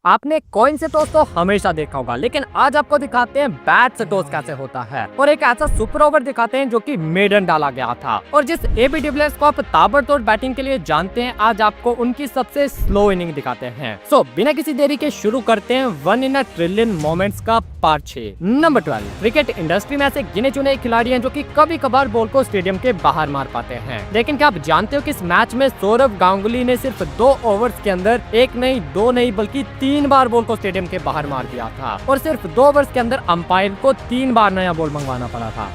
आपने कॉइन से टॉस तो हमेशा देखा होगा, लेकिन आज आपको दिखाते हैं बैट से टॉस कैसे होता है और एक ऐसा सुपर ओवर दिखाते हैं जो कि मेडन डाला गया था। और जिस एबी डिविलियर्स को आप ताबड़तोड़ बैटिंग के लिए जानते हैं, आज आपको उनकी सबसे स्लो इनिंग दिखाते हैं। सो बिना किसी देरी के शुरू करते हैं 1 in a ट्रिलियन मोमेंट्स का पार्ट 6। नंबर 12। क्रिकेट इंडस्ट्री में ऐसे गिने चुने खिलाड़ी हैं जो कि कभी कभार बॉल को स्टेडियम के बाहर मार पाते हैं, लेकिन क्या आप जानते हो कि इस मैच में सौरव गांगुली ने सिर्फ 2 ओवर्स के अंदर 1 नहीं 2 नहीं बल्कि 3 बार बॉल को स्टेडियम के बाहर मार दिया था और सिर्फ 2 ओवर्स के अंदर अंपायर को 3 बार नया बॉल मंगवाना पड़ा था।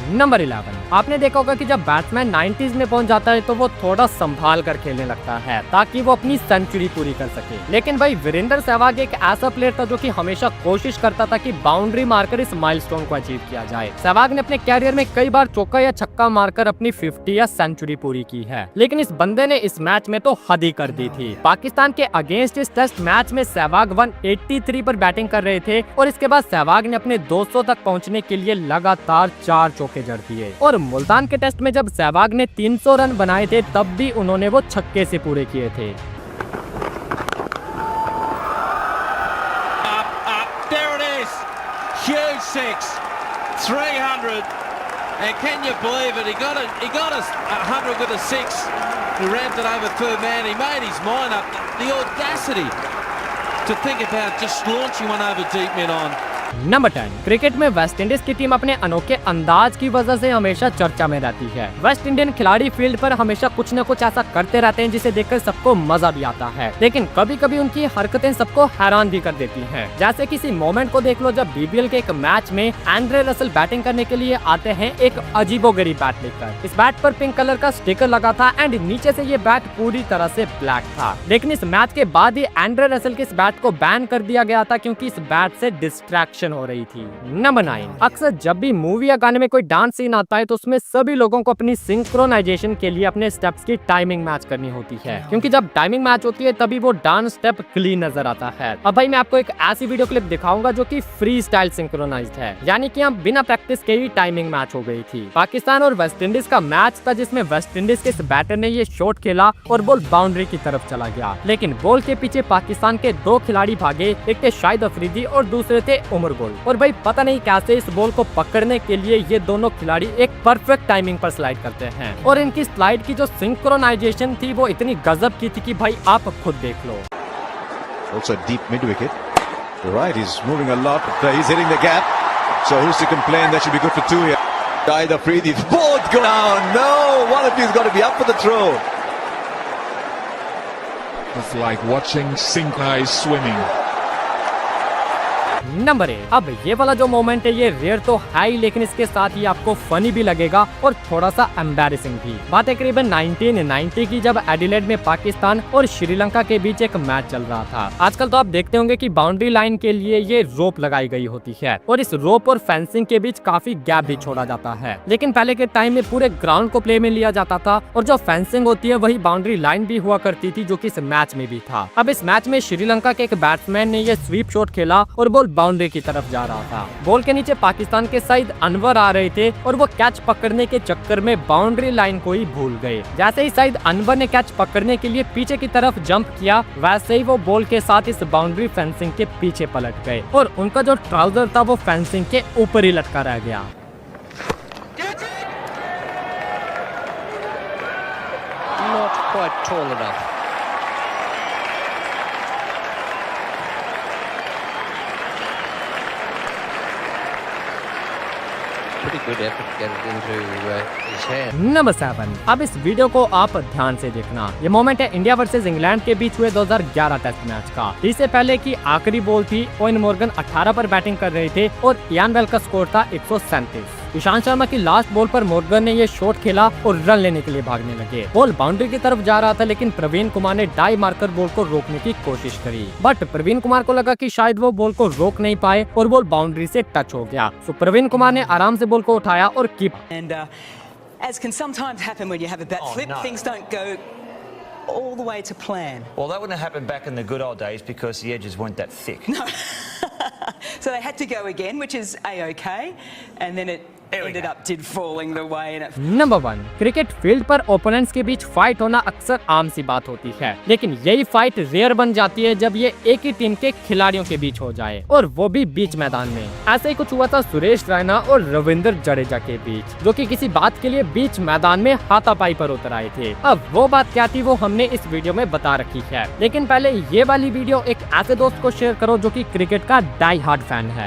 नंबर 11। आपने देखा होगा कि जब बैट्समैन 90s में पहुंच जाता है तो वो थोड़ा संभाल कर खेलने लगता है ताकि वो अपनी सेंचुरी पूरी कर सके, लेकिन भाई वीरेंद्र सहवाग एक ऐसा प्लेयर था जो कि हमेशा कोशिश करता था कि बाउंड्री मारकर इस माइलस्टोन को अचीव किया जाए। सहवाग ने अपने कैरियर में कई बार चौका या छक्का मारकर अपनी 50 या सेंचुरी पूरी की है, लेकिन इस बंदे ने इस मैच में तो हद ही कर दी थी। पाकिस्तान के अगेंस्ट इस टेस्ट मैच में सहवाग 183 पर बैटिंग कर रहे थे और इसके बाद सहवाग ने अपने 200 तक पहुँचने के लिए लगातार 4 चौके जड़ दिए और मुल्तान के टेस्ट में जब सहवाग ने 300 रन बनाए थे तब भी उन्होंने वो छक्के से पूरे किए थे। There it is. Huge six. 300. And can you believe it? He got a 100 with a 6. He ramped it over third man. He made his mind up. The audacity to think about just launching one over deep mid on. Number 10। Cricket में West Indies की team अपने अनोखे अंदाज की वजह से हमेशा चर्चा में रहती है। वेस्ट इंडियन खिलाड़ी फील्ड पर हमेशा कुछ न कुछ ऐसा करते रहते हैं जिसे देखकर सबको मजा भी आता है, लेकिन कभी कभी उनकी हरकतें सबको हैरान भी कर देती हैं। जैसे किसी मोमेंट को देख लो जब बीबीएल के एक मैच में एंड्रे रसल बैटिंग करने के लिए आते हैं एक अजीबोगरीब बैट लेकर। इस बैट पर पिंक कलर का स्टिकर लगा था एंड नीचे से ये बैट पूरी तरह से ब्लैक था, लेकिन इस मैच के बाद ही एंड्रे रसल के इस बैट को बैन कर दिया गया था क्योंकि इस बैट से डिस्ट्रैक्शन हो रही थी। नंबर 9। अक्सर जब भी मूवी या गाने में कोई डांस सीन आता है तो उसमें सभी लोगों को अपनी सिंक्रोनाइजेशन के लिए अपने स्टेप्स की टाइमिंग मैच करनी होती है, क्योंकि जब टाइमिंग मैच होती है तभी वो डांस स्टेप क्लीन नजर आता है। अब भाई मैं आपको एक ऐसी वीडियो क्लिप दिखाऊंगा जो कि फ्री स्टाइल सिंक्रोनाइज्ड है, यानी कि हम बिना प्रैक्टिस के ही टाइमिंग मैच हो गई थी। पाकिस्तान और वेस्ट इंडीज का मैच था जिसमें वेस्ट इंडीज के इस बैटर ने ये शॉट खेला और बॉल बाउंड्री की तरफ चला गया, लेकिन बॉल के पीछे पाकिस्तान के 2 खिलाड़ी भागे, एक थे शाहिद अफरीदी और दूसरे थे उमर गुल। और भाई पता नहीं कैसे इस बॉल को पकड़ने के लिए ये दोनों खिलाड़ी एक परफेक्ट टाइमिंग पर स्लाइड करते हैं और इनकी स्लाइड की जो सिंक्रोनाइजेशन थी वो इतनी गजब की थी कि भाई आप खुद देख लो। Also deep mid wicket. Right, he's moving a lot. He's hitting the gap. So who's to complain? That should be good for 2 here. Either Freedy, both go down. No, one of you's got to be up for the throw. It's like watching synchronized swimming. Number 8। अब ये वाला जो moment है ये rare तो है ही, लेकिन इसके साथ ही आपको फनी भी लगेगा और थोड़ा सा एम्बैरेसिंग भी। बात है करीबन 1990 की, जब एडिलेड में पाकिस्तान और श्रीलंका के बीच एक मैच चल रहा था। आजकल तो आप देखते होंगे कि बाउंड्री लाइन के लिए ये रोप लगाई गई होती है और इस रोप और फेंसिंग के बीच काफी गैप भी छोड़ा जाता है, लेकिन पहले के टाइम में पूरे ग्राउंड को प्ले में लिया जाता था और जो फेंसिंग होती है वही बाउंड्री लाइन भी हुआ करती थी, जो कि इस मैच में भी था। अब इस मैच में श्रीलंका के एक बैट्समैन ने ये स्वीप शॉट खेला और बॉल बाउंड्री की तरफ जा रहा था। बॉल के नीचे पाकिस्तान के सईद अनवर आ रहे थे और वो कैच पकड़ने के चक्कर में बाउंड्री लाइन को ही भूल गए। जैसे ही सईद अनवर ने कैच पकड़ने के लिए पीछे की तरफ जंप किया, वैसे ही वो बॉल के साथ इस बाउंड्री फेंसिंग के पीछे पलट गए और उनका जो ट्राउजर था वो फेंसिंग के ऊपर ही लटका रह गया। Not quite tall enough. Number 7। अब इस वीडियो को आप ध्यान से देखना। ये मोमेंट है इंडिया वर्सेस इंग्लैंड के बीच हुए 2011 टेस्ट मैच का। इससे पहले की आखिरी बॉल थी, ओवेन मॉर्गन 18 पर बैटिंग कर रहे थे और इयान बेल का स्कोर था 137। ईशांत शर्मा की लास्ट बॉल पर मॉर्गन ने ये शॉट खेला और रन लेने के लिए भागने लगे। बॉल बाउंड्री की तरफ जा रहा था, लेकिन प्रवीण कुमार ने डाई मारकर बॉल को रोकने की कोशिश करी, बट प्रवीण कुमार को लगा कि शायद वो बॉल को रोक नहीं पाए और बॉल बाउंड्री से टच हो गया। तो प्रवीण कुमार ने आराम से बॉल को उठाया और keep as can sometimes happen when you have a bat flip, things don't go all the way to plan. Well, that wouldn't have happened back in the good old days because the edges weren't that thick. No. So they had to go again, which is A-OK, and then it did falling the way. And number 1, cricket field पर opponents के बीच fight होना अक्सर आम सी बात होती है, लेकिन यही फाइट रेयर बन जाती है जब ये एक ही टीम के खिलाड़ियों के बीच हो जाए, और वो भी बीच मैदान में। ऐसे ही कुछ हुआ था सुरेश रैना और रविंद्र जडेजा के बीच, जो कि किसी बात के लिए बीच मैदान में हाथापाई पर उतर आए थे। अब वो बात क्या थी वो हमने इस वीडियो में बता रखी है, लेकिन पहले ये वाली वीडियो एक ऐसे दोस्त को शेयर करो जो कि क्रिकेट का डाई हार्ड फैन है।